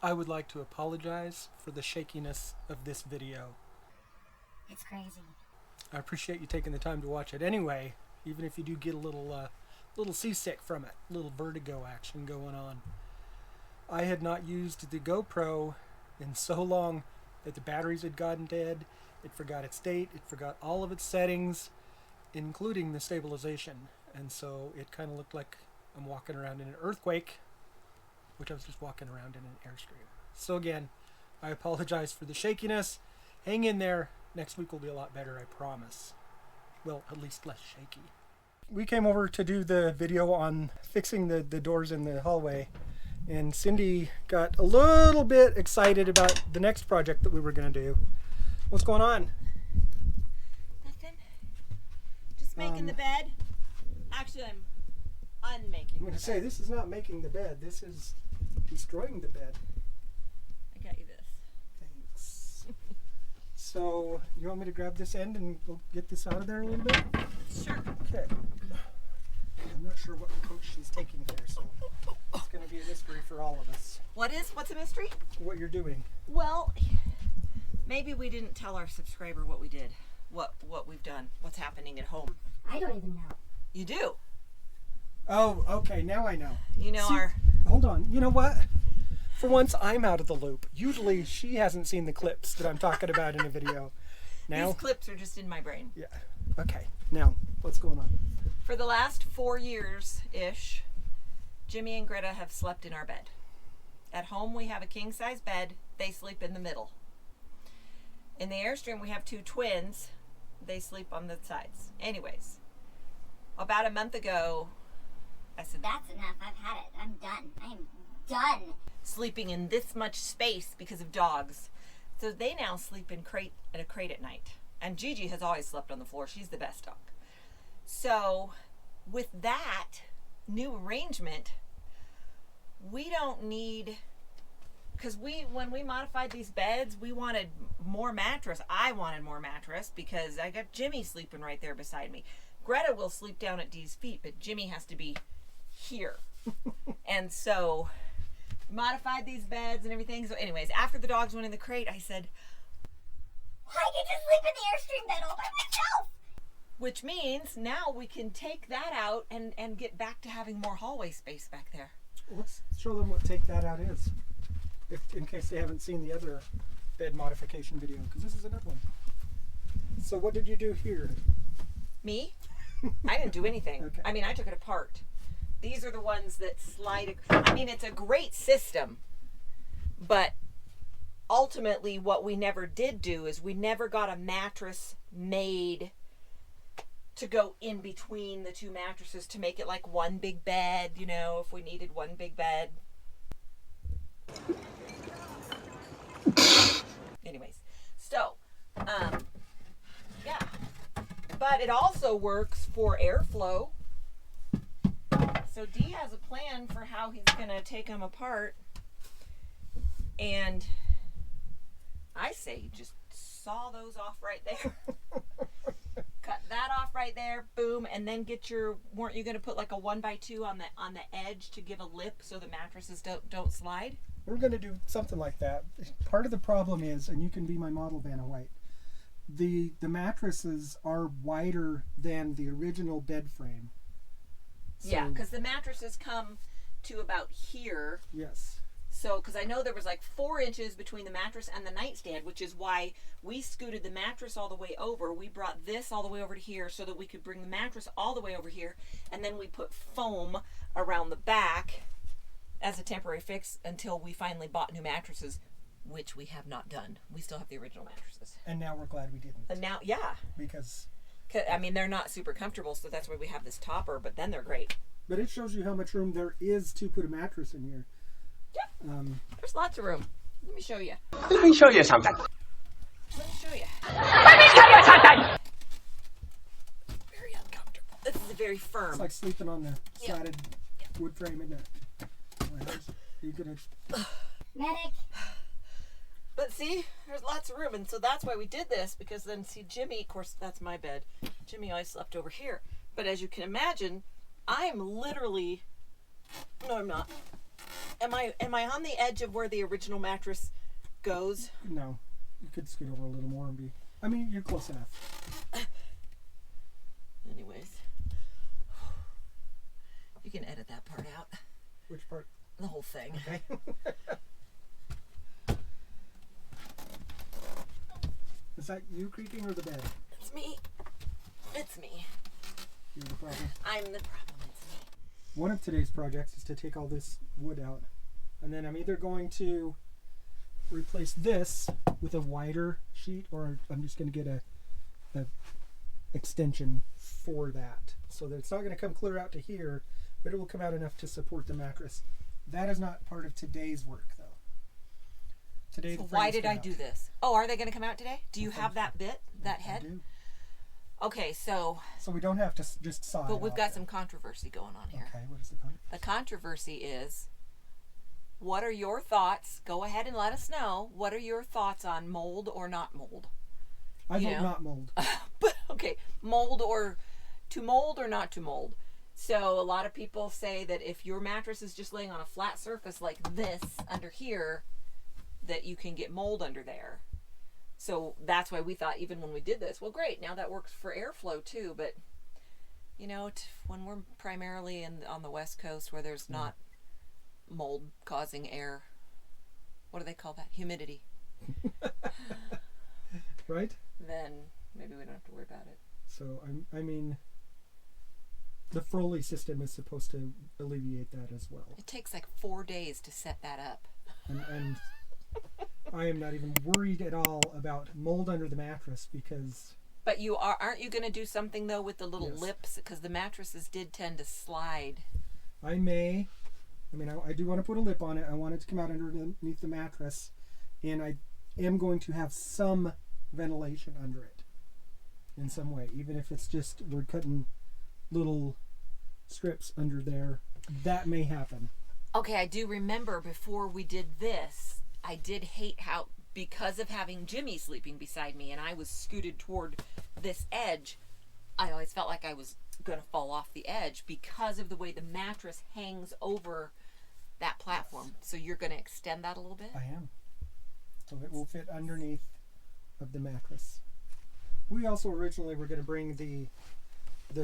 I would like to apologize for the shakiness of this video. It's crazy. I appreciate you taking the time to watch it anyway, even if you do get a little seasick from it, a little vertigo action going on. I had not used the GoPro in so long that the batteries had gotten dead. It forgot its date, it forgot all of its settings, including the stabilization. And so it kind of looked like I'm walking around in an earthquake, which I was just walking around in an Airstream. So again, I apologize for the shakiness. Hang in there. Next week will be a lot better, I promise. Well, at least less shaky. We came over to do the video on fixing the doors in the hallway, and Cindy got a little bit excited about the next project that we were going to do. What's going on? Nothing. Just making the bed. Actually, I'm unmaking I'm going to say, this is not making the bed. This is destroying the bed. I got you this. Thanks. So, you want me to grab this end and we'll get this out of there a little bit? Sure. Okay. I'm not sure what approach she's taking here, so it's going to be a mystery for all of us. What's a mystery? What you're doing. Well, maybe we didn't tell our subscriber what we did, what we've done, what's happening at home. I don't even know. You do. Oh, okay, now I know. You know. Hold on, you know what? For once, I'm out of the loop. Usually, she hasn't seen the clips that I'm talking about in a video. Now, These clips are just in my brain. yeah, okay. Now, what's going on? For the last 4 years-ish, Jimmy and Greta have slept in our bed. At home, we have a king-size bed. They sleep in the middle. In the Airstream, we have 2 twins. They sleep on the sides. Anyways, about a month ago, I said, That's enough. I've had it. I'm done. I am done. sleeping in this much space because of dogs. So they now sleep in a crate at night. And Gigi has always slept on the floor. She's the best dog. So with that new arrangement, we don't need, because when we modified these beds, we wanted more mattress. I wanted more mattress because I got Jimmy sleeping right there beside me. Greta will sleep down at Dee's feet, but Jimmy has to be here. And so modified these beds and everything. So anyways, after the dogs went in the crate, I said, I can just sleep in the Airstream bed all by myself. which means now we can take that out and get back to having more hallway space back there. Let's show them what Take That Out is, in case they haven't seen the other bed modification video, because this is another one. So what did you do here? Me? I didn't do anything. Okay. I mean, I took it apart. These are the ones that slide. I mean, it's a great system, but ultimately what we never did do is we never got a mattress made to go in between the 2 mattresses to make it like one big bed, you know, if we needed one big bed. Anyways, so, yeah. But it also works for airflow. So Dee has a plan for how he's going to take them apart. And I say just saw those off right there. Cut that off right there, boom, and then weren't you going to put like a 1x2 on the edge to give a lip so the mattresses don't slide? We're going to do something like that. Part of the problem is, and you can be my model, Vanna White, the mattresses are wider than the original bed frame. So, Yeah, because the mattresses come to about here. Yes. So, because I know there was like 4 inches between the mattress and the nightstand, which is why we scooted the mattress all the way over. We brought this all the way over to here so that we could bring the mattress all the way over here. And then we put foam around the back as a temporary fix until we finally bought new mattresses, which we have not done. We still have the original mattresses. And now we're glad we didn't. And now, yeah. Because... I mean, they're not super comfortable, so that's why we have this topper, but then they're great. But it shows you how much room there is to put a mattress in here. Yeah. There's lots of room. Let me show you. Let me show you something. Let me show you. Let me show you something. Very uncomfortable. This is very firm. It's like sleeping on the slatted wood frame, isn't it? You gonna... Medic. But see, there's lots of room, and so that's why we did this, because then see Jimmy, of course that's my bed. Jimmy always slept over here. But as you can imagine, I'm literally, no I'm not. Am I on the edge of where the original mattress goes? No. You could scoot over a little more and be... I mean, you're close enough. Anyways. You can edit that part out. Which part? The whole thing. Okay. Is that you creaking or the bed? It's me. It's me. You're the problem. I'm the problem. It's me. One of today's projects is to take all this wood out. And then I'm either going to replace this with a wider sheet, or I'm just going to get a extension for that. So that it's not going to come clear out to here, but it will come out enough to support the mattress. That is not part of today's work, though. Today, So why did I do this? Oh, are they going to come out today? Do you have that bit, that head? I do. Okay, so So we don't have to just saw it but we've off got then. some controversy going on here. Okay, what is the controversy? The controversy is, what are your thoughts? Go ahead and let us know. What are your thoughts on mold or not mold? I You vote know? not mold. But okay, mold or not to mold. So a lot of people say that if your mattress is just laying on a flat surface like this under here, that you can get mold under there. So that's why we thought, even when we did this, well, great, now that works for airflow too. But you know, when we're primarily on the West Coast where there's not mold causing air, what do they call that? Humidity. Right? Then maybe we don't have to worry about it. So, I mean, the Froley system is supposed to alleviate that as well. It takes like 4 days to set that up. And I am not even worried at all about mold under the mattress because... But aren't you going to do something though with the little Yes. lips? Because the mattresses did tend to slide. I do want to put a lip on it. I want it to come out underneath the mattress. And I am going to have some ventilation under it in some way. Even if it's just we're cutting little strips under there. That may happen. Okay, I do remember before we did this, I did hate how, because of having Jimmy sleeping beside me and I was scooted toward this edge, I always felt like I was going to fall off the edge because of the way the mattress hangs over that platform. So you're going to extend that a little bit? I am. So it will fit underneath of the mattress. We also originally were going to bring the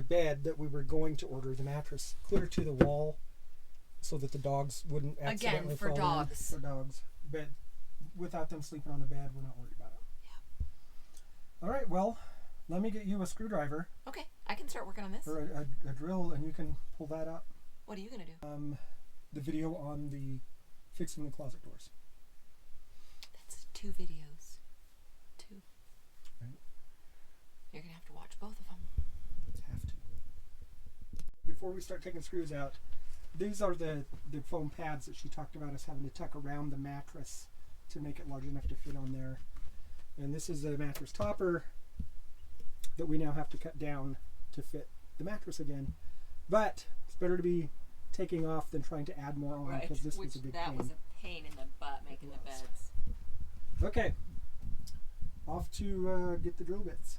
bed that we were going to order, the mattress, clear to the wall so that the dogs wouldn't accidentally Again, for fall in. dogs. For dogs. But without them sleeping on the bed, we're not worried about it. Yeah. All right, well, let me get you a screwdriver Okay, I can start working on this. or a drill, and you can pull that up. What are you going to do? The video on the fixing the closet doors. That's 2 videos. 2. Right. You're going to have to watch both of them. Have to. Before we start taking screws out, these are the foam pads that she talked about us having to tuck around the mattress to make it large enough to fit on there. And this is a mattress topper that we now have to cut down to fit the mattress again. But it's better to be taking off than trying to add more on because this was a big that pain. was a pain in the butt making the was. beds. Okay, off to get the drill bits.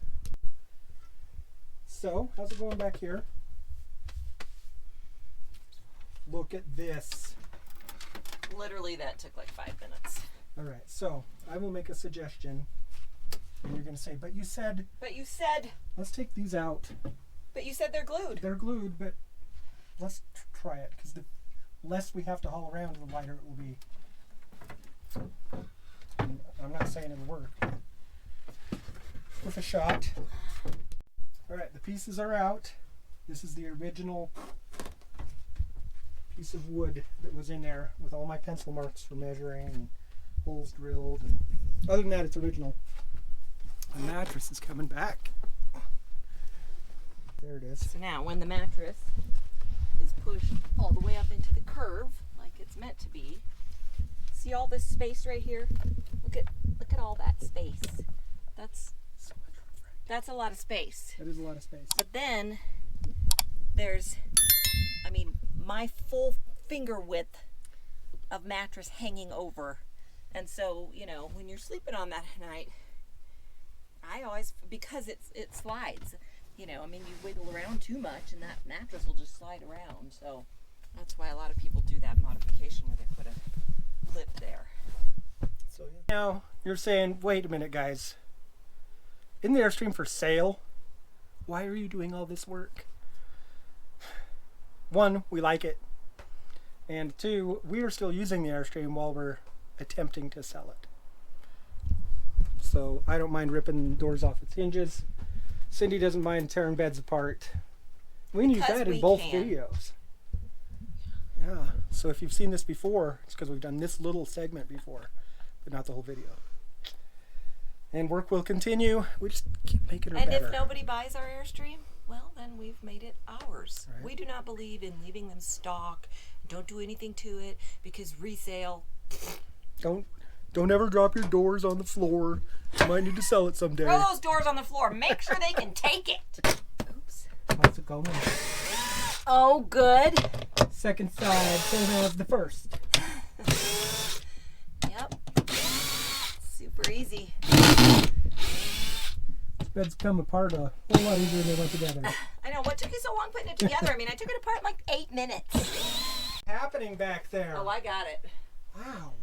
So, how's it going back here? Look at this. Literally, that took like 5 minutes. All right, so I will make a suggestion, and you're going to say, but you said, let's take these out. But you said they're glued. They're glued, but let's try it, because the less we have to haul around, the lighter it will be. And I'm not saying it'll work. With a shot. All right, the pieces are out. This is the original piece of wood that was in there with all my pencil marks for measuring and holes drilled. And other than that, it's original. The mattress is coming back. There it is. So now, when the mattress is pushed all the way up into the curve, like it's meant to be, see all this space right here? Look at all that space. That's a lot of space. That is a lot of space. But then there's, my full finger width of mattress hanging over. And so, when you're sleeping on that at night, I always, because it slides, you wiggle around too much and that mattress will just slide around. So That's why a lot of people do that modification where they put a lip there. So now you're saying, wait a minute, guys. Isn't the Airstream for sale? Why are you doing all this work? One, we like it. And two, we are still using the Airstream while we're attempting to sell it. So I don't mind ripping doors off its hinges. Cindy doesn't mind tearing beds apart. We can use that in both videos. Yeah. So if you've seen this before, it's because we've done this little segment before, but not the whole video. And work will continue. We just keep making her better. And if nobody buys our Airstream, well, then we've made it ours. Right. We do not believe in leaving them stock. Don't do anything to it because resale. Don't ever drop your doors on the floor. You might need to sell it someday. Throw those doors on the floor. Make sure they can take it. Oops. How's it going? Oh, good. Second side, same as the first. Yep. Super easy. Beds come apart a whole lot easier than they went together. I know. What took you so long putting it together? I mean, I took it apart in like 8 minutes. What's happening back there? Oh, I got it. Wow.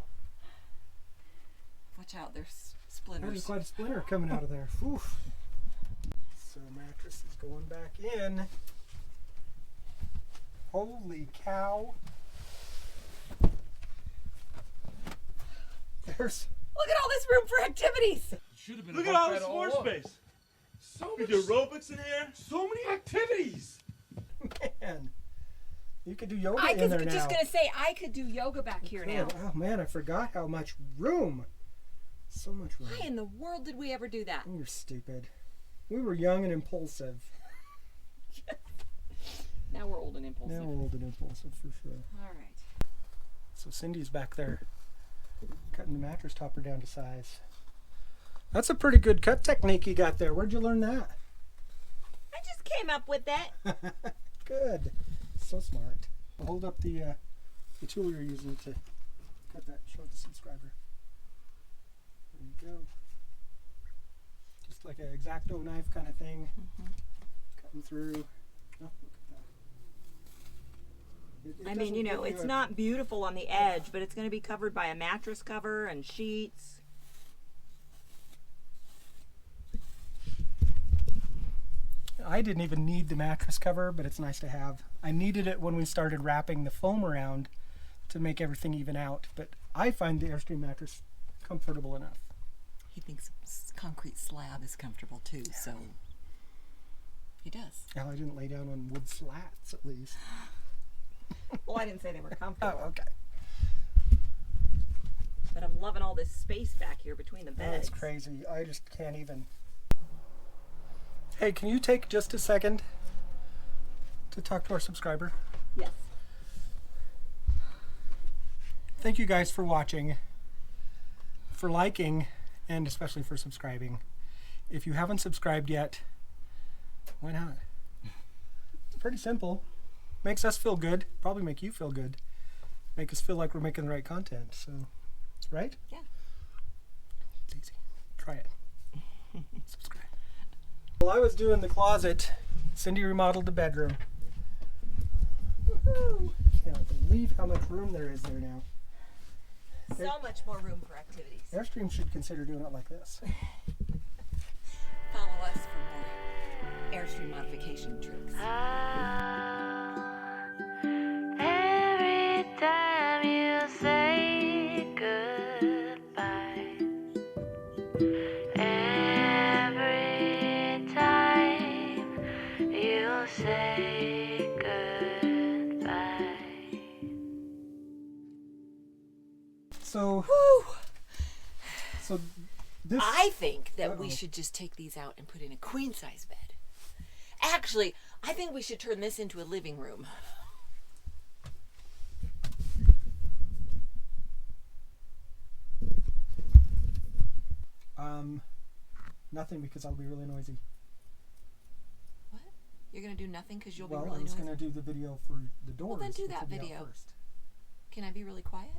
Watch out. There's There's splinters. quite a splinter coming out of there. Oof. So mattress is going back in. Holy cow. There's... Look at all this room for activities. Look at all this floor space. So We much, do aerobics in here. so many activities. Man. You could do yoga I in was there now. just going to say, I could do yoga back here now. Oh man, I forgot how much room. So much room. Why in the world did we ever do that? You're stupid. We were young and impulsive. Now we're old and impulsive. Now we're old and impulsive for sure. All right. So Cindy's back there cutting the mattress topper down to size. That's a pretty good cut technique you got there. Where'd you learn that? I just came up with that. Good. So smart. I'll hold up the tool you're using to cut that. Show the subscriber. There you go. Just like an X-Acto knife kind of thing. Cutting through. Oh, look at that. It I mean, doesn't you know, give you it's a- not beautiful on the edge, but it's going to be covered by a mattress cover and sheets. I didn't even need the mattress cover, but it's nice to have. I needed it when we started wrapping the foam around to make everything even out, but I find the Airstream mattress comfortable enough. He thinks concrete slab is comfortable too, so he does. Well, I didn't lay down on wood slats, at least. Well, I didn't say they were comfortable, Oh, okay. but I'm loving all this space back here between the beds. That's crazy. I just can't even. Hey, can you take just a second to talk to our subscriber? Yes. Thank you guys for watching, for liking, and especially for subscribing. If you haven't subscribed yet, why not? It's pretty simple. Makes us feel good. Probably make you feel good. Make us feel like we're making the right content. So, right? Yeah. It's easy. Try it. Subscribe. While I was doing the closet, Cindy remodeled the bedroom. Woohoo! Can't believe how much room there is there now. So much more room for activities. Airstream should consider doing it like this. Follow us for more Airstream modification tricks. Every time you say goodbye, every time you say goodbye. So, so this. I think that we should just take these out and put in a queen size bed. Actually, I think we should turn this into a living room. Nothing because I'll be really noisy. What? You're going to do nothing because you'll Well, be I really was noisy? going to do the video for the doors. then do which that will be out video. first. Can I be really quiet?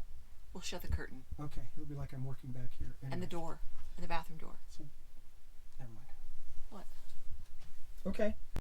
We'll shut the curtain Okay, it'll be like I'm working back here. and the Anyway, door and the bathroom door. never mind. What? Okay.